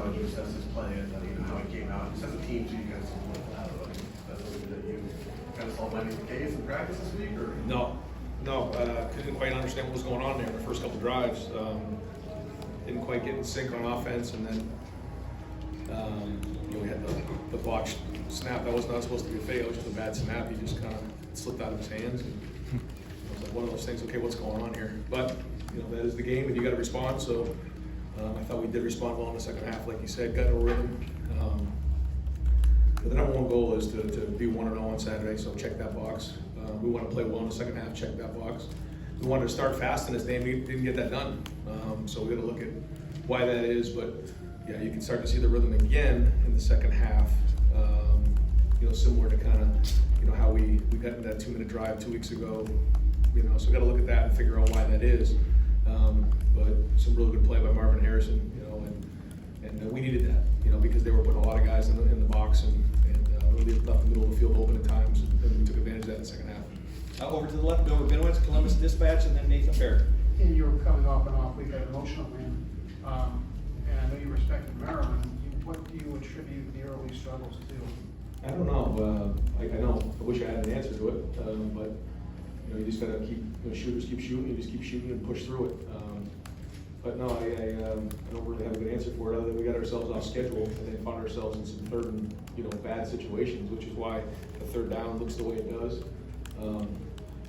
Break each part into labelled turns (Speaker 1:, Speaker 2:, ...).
Speaker 1: how did you assess his play and how it came out? Just as a team, so you guys that's something that you kind of saw might be the case in practice this week, or?
Speaker 2: No, couldn't quite understand what was going on there in the first couple drives. Didn't quite get in sync on offense, and then we had the botched snap. That was not supposed to be a fail, it was just a bad snap. He just kind of slipped out of his hands. And it was like one of those things, okay, what's going on here? But, that is the game, and you got to respond. So I thought we did respond well in the second half, like you said, got in a rhythm. But the number one goal is to be 1-0 on Saturday, so check that box. We want to play well in the second half, check that box. We wanted to start fast in this game, we didn't get that done. So we got to look at why that is, but yeah, you can start to see the rhythm again in the second half. Similar to kind of, how we got in that 2-minute drive 2 weeks ago. So we got to look at that and figure out why that is. But some really good play by Marvin Harrison, and we needed that, because they were putting a lot of guys in the box and really left the middle of the field open at times, and we took advantage of that in the second half.
Speaker 3: Over to the left, Bill Rabinowitz, Columbus Dispatch, and then Nathan Baird.
Speaker 4: And you were coming off an off week, an emotional win, and I know you respected Maryland. What do you attribute the early struggles to?
Speaker 2: I don't know. I wish I had an answer to it, but you just gotta keep shooters keep shooting. You just keep shooting and push through it. But no, I don't really have a good answer for it other than we got ourselves off schedule and then found ourselves in some third and bad situations, which is why the third down looks the way it does.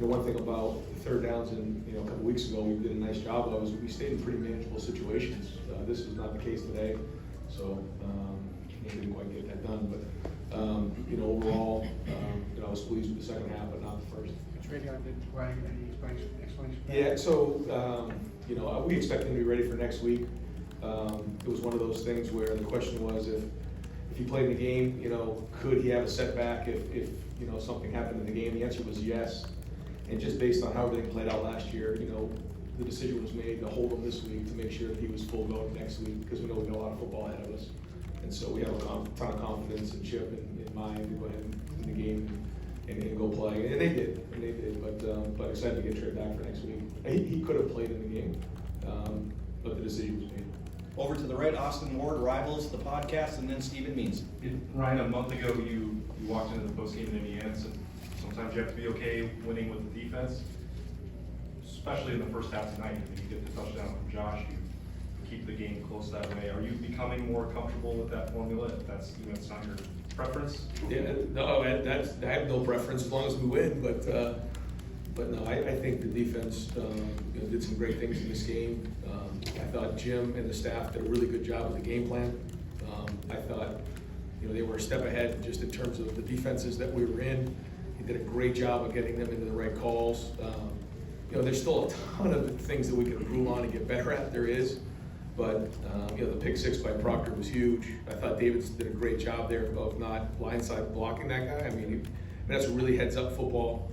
Speaker 2: One thing about third downs a couple weeks ago we did a nice job of is we stayed in pretty manageable situations. This is not the case today, so we didn't quite get that done. But overall, I was pleased with the second half, but not the first.
Speaker 4: Coach Radion, did Ryan any explanation?
Speaker 2: Yeah, so we expect him to be ready for next week. It was one of those things where the question was if he played in the game, could he have a setback if something happened in the game? The answer was yes. And just based on how everything played out last year, the decision was made to hold him this week to make sure that he was full go next week, because we know we've got a lot of football ahead of us. And so we have a ton of confidence in Chip and in mind to go ahead in the game and go play. And they did. But excited to get Trey back for next week. He could have played in the game, but the decision was made.
Speaker 3: Over to the right, Austin Ward, Rivals, the podcast, and then Stephen Means.
Speaker 5: Ryan, a month ago you walked into the postgame in Indiana and said sometimes you have to be okay winning with the defense, especially in the first half tonight. I mean, you get the touchdown from Josh, you keep the game close that way. Are you becoming more comfortable with that formula if that's it's not your preference?
Speaker 2: Yeah, no, I have no preference as long as we win, but no, I think the defense did some great things in this game. I thought Jim and the staff did a really good job with the game plan. I thought they were a step ahead just in terms of the defenses that we were in. He did a great job of getting them into the right calls. There's still a ton of things that we can improve on and get better at. There is. But the pick six by Proctor was huge. I thought Davis did a great job there of not blindside blocking that guy. I mean that's really heads up football.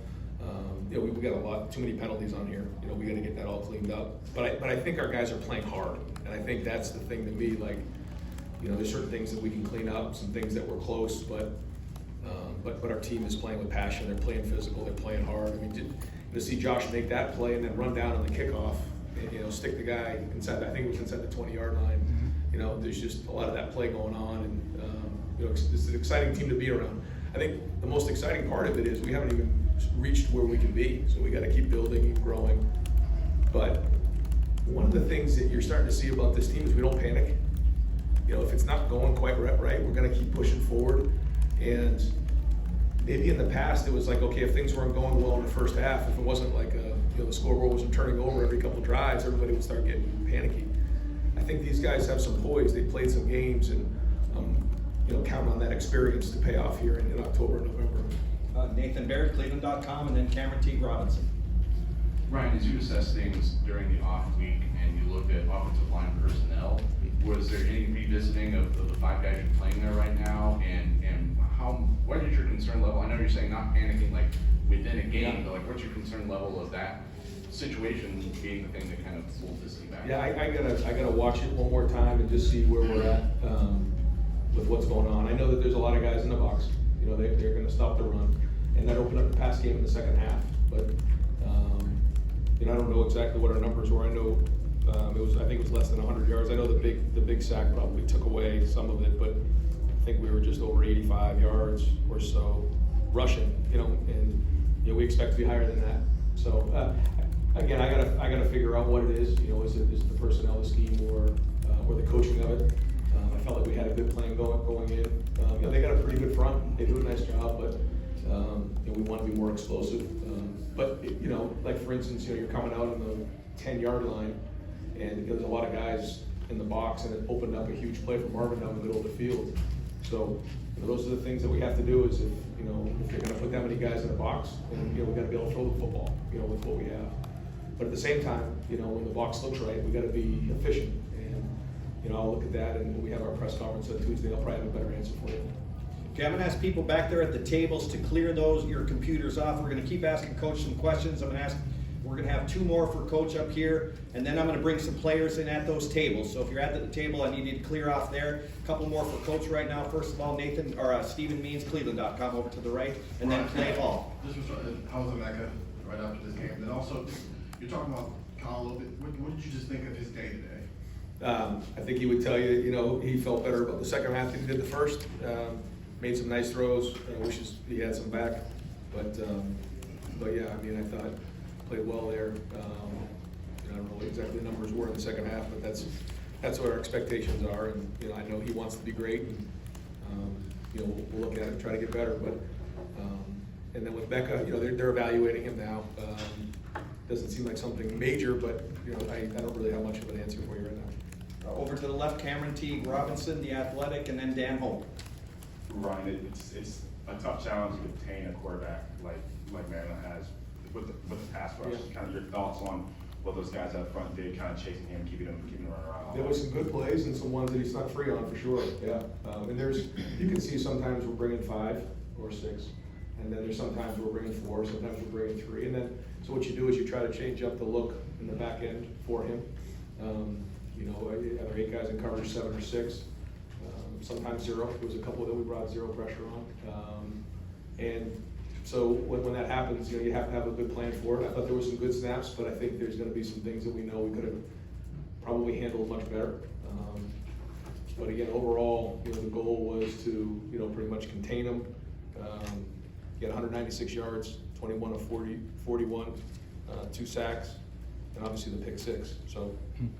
Speaker 2: We got too many penalties on here. We got to get that all cleaned up. But I think our guys are playing hard, and I think that's the thing to me. Like, there's certain things that we can clean up, some things that were close, but our team is playing with passion. They're playing physical. They're playing hard. I mean, to see Josh make that play and then run down on the kickoff. And, stick the guy inside. I think it was inside the 20-yard line. There's just a lot of that play going on, and it's an exciting team to be around. I think the most exciting part of it is we haven't even reached where we can be, so we got to keep building and growing. But one of the things that you're starting to see about this team is we don't panic. If it's not going quite right, we're going to keep pushing forward. And maybe in the past it was like, okay, if things weren't going well in the first half, if it wasn't like the scoreboard wasn't turning over every couple of drives, everybody would start getting panicky. I think these guys have some poise. They played some games, and count on that experience to pay off here in October and November.
Speaker 3: Nathan Baird, Cleveland.com, and then Cameron Teague Robinson.
Speaker 6: Ryan, as you assess things during the off week and you looked at offensive line personnel, was there any revisiting of the five guys you're playing there right now, and what is your concern level? I know you're saying not panicking like within a game, but like what's your concern level of that situation being the thing that kind of pulls this team back?
Speaker 2: Yeah, I gotta watch it one more time and just see where we're at with what's going on. I know that there's a lot of guys in the box. They're going to stop the run, and that opened up the pass game in the second half. But I don't know exactly what our numbers were. I know I think it was less than 100 yards. I know the big sack probably took away some of it, but I think we were just over 85 yards or so rushing, and we expect to be higher than that. So again, I gotta figure out what it is. Is it the personnel, the scheme, or the coaching of it? I felt like we had a good plan going in. They got a pretty good front. They do a nice job, but we want to be more explosive. But like for instance, you're coming out on the 10-yard line, and there's a lot of guys in the box, and it opened up a huge play for Marvin down the middle of the field. So those are the things that we have to do. Is if you're going to put that many guys in the box, then we got to be able to throw the football, with what we have. But at the same time, when the box looks right, we got to be efficient. And I'll look at that, and when we have our press conference on Tuesday, I'll probably have a better answer for you.
Speaker 3: Okay, I'm gonna ask people back there at the tables to clear your computers off. We're gonna keep asking Coach some questions. We're gonna have 2 more for Coach up here, and then I'm gonna bring some players in at those tables. So if you're at the table, I need you to clear off there. A couple more for Coach right now. First of all, Stephen Means, Cleveland.com over to the right, and then Clay Hall.
Speaker 1: This was, how was Emeka right after this game? And also, you're talking about Kyle a little bit. What did you just think of his day today?
Speaker 2: I think he would tell you, he felt better about the second half than he did the first. Made some nice throws. Wishes he had some back, but yeah, I thought played well there. I don't know what exactly the numbers were in the second half, but that's what our expectations are, and I know he wants to be great, and we'll look at it and try to get better. But and then with Becca, they're evaluating him now. Doesn't seem like something major, but I don't really have much of an answer for you right now.
Speaker 3: Over to the left, Cameron Teague Robinson, the athletic, and then Dan Hope.
Speaker 7: Ryan, it's a tough challenge to obtain a quarterback like Maryland has with the pass rush.
Speaker 2: Yeah.
Speaker 7: Kind of your thoughts on what those guys up front did, kind of chasing him, keeping him running around.
Speaker 2: There was some good plays and some ones that he's not free on for sure. Yeah, and you can see sometimes we're bringing 5 or 6, and then there's sometimes we're bringing 4, sometimes we're bringing 3, and then so what you do is you try to change up the look in the back end for him. Either 8 guys in coverage, 7 or 6. Sometimes 0. There was a couple that we brought 0 pressure on. And so when that happens, you have to have a good plan for it. I thought there were some good snaps, but I think there's going to be some things that we know we could have probably handled much better. But again, overall, the goal was to pretty much contain them. He had 196 yards, 21 of 41, 2 sacks, and obviously the pick 6. So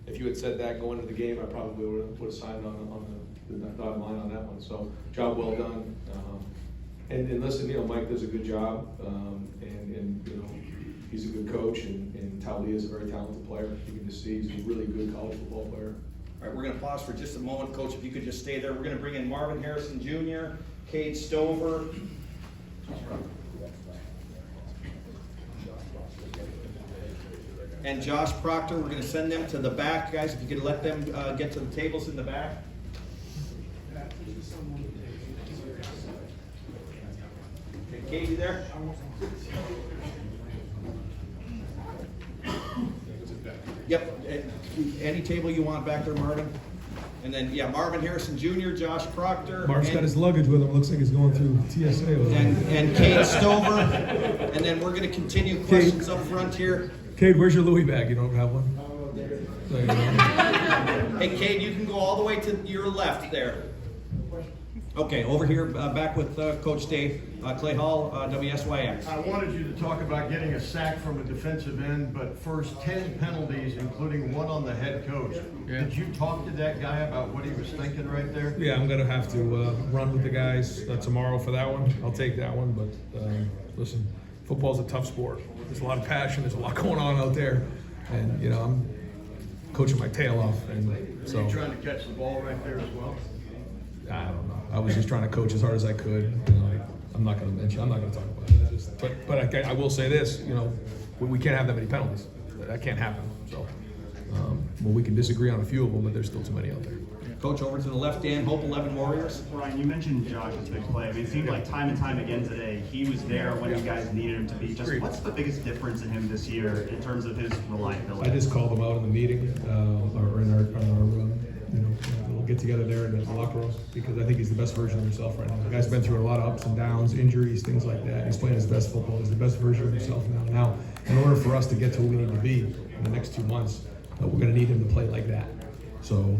Speaker 2: if you had said that going into the game, I probably would have signed on the dotted line on that one. So job well done. And listen, Mike does a good job, and he's a good coach, and Talia is a very talented player. You can just see he's a really good college football player.
Speaker 3: All right, we're gonna pause for just a moment, Coach, if you could just stay there. We're gonna bring in Marvin Harrison Jr., Cade Stover. And Josh Proctor. We're gonna send them to the back, guys, if you could let them get to the tables in the back. Okay, Cade, you there? Yep, any table you want back there, Marvin. And then, Marvin Harrison Jr., Josh Proctor.
Speaker 8: Mark's got his luggage with him. Looks like he's going through TSA over there.
Speaker 3: And Cade Stover. And then we're going to continue questions up front here.
Speaker 8: Cade, where's your Louis bag? You don't have one? There you go.
Speaker 3: Hey, Cade, you can go all the way to your left there. Okay, over here, back with Coach Dave, Clay Hall, WSYX.
Speaker 9: I wanted you to talk about getting a sack from a defensive end, but first 10 penalties, including one on the head coach.
Speaker 8: Yeah.
Speaker 9: Did you talk to that guy about what he was thinking right there?
Speaker 8: Yeah, I'm going to have to run with the guys tomorrow for that one. I'll take that one, but listen, football's a tough sport. There's a lot of passion. There's a lot going on out there. And, I'm coaching my tail off. And so,
Speaker 9: Were you trying to catch the ball right there as well?
Speaker 8: I don't know. I was just trying to coach as hard as I could. I'm not going to mention. I'm not going to talk about it. But I will say this. We can't have that many penalties. That can't happen. So, we can disagree on a few of them, but there's still too many out there.
Speaker 3: Coach, over to the left, Dan Hope, 11 Warriors.
Speaker 10: Ryan, you mentioned Josh's big play. It seemed like time and time again today, he was there when you guys needed him to be. Just what's the biggest difference in him this year in terms of his reliability?
Speaker 8: I just called him out in the meeting, or in our little get together there in the locker room, because I think he's the best version of himself right now. The guy's been through a lot of ups and downs, injuries, things like that. He's playing his best football. He's the best version of himself now. Now, in order for us to get to where we need to be in the next 2 months, we're gonna need him to play like that. So,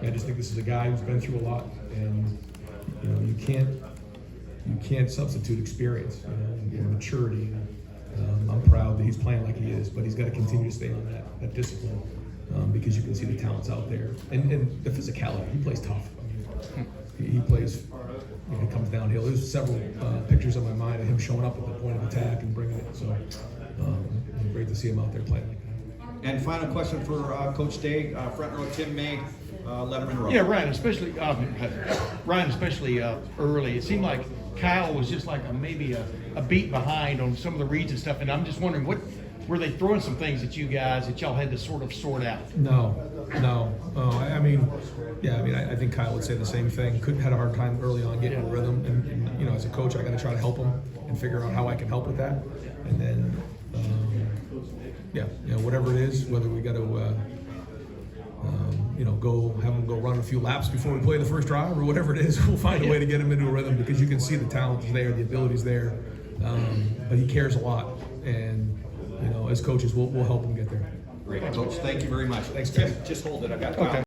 Speaker 8: I just think this is a guy who's been through a lot, and, you know, you can't substitute experience, you know, and maturity. I'm proud that he's playing like he is, but he's gotta continue to stay on that discipline, because you can see the talents out there. And the physicality, he plays tough. I mean, he plays, you know, he comes downhill. There's several pictures on my mind of him showing up at the point of attack and bringing it, so, great to see him out there playing like that.
Speaker 3: And final question for Coach Day, front row Tim May, Letterman row.
Speaker 11: Yeah, Ryan, especially early. It seemed like Kyle was just like maybe a beat behind on some of the reads and stuff. And I'm just wondering, what were they throwing some things at you guys that y'all had to sort of sort out?
Speaker 8: No. I mean, yeah, I mean, I think Kyle would say the same thing. Had a hard time early on getting a rhythm, and you know, as a coach, I got to try to help him and figure out how I can help with that. And then, yeah, you know, whatever it is, whether we got to, you know, have him go run a few laps before we play the first drive, or whatever it is, we'll find a way to get him into a rhythm, because you can see the talent is there, the ability is there, but he cares a lot, and you know, as coaches, we'll help him get there.
Speaker 3: Great, Coach, thank you very much.
Speaker 8: Thanks,
Speaker 3: Tim,
Speaker 8: guys.
Speaker 3: just hold it, I got a
Speaker 11: Okay.
Speaker 3: copy.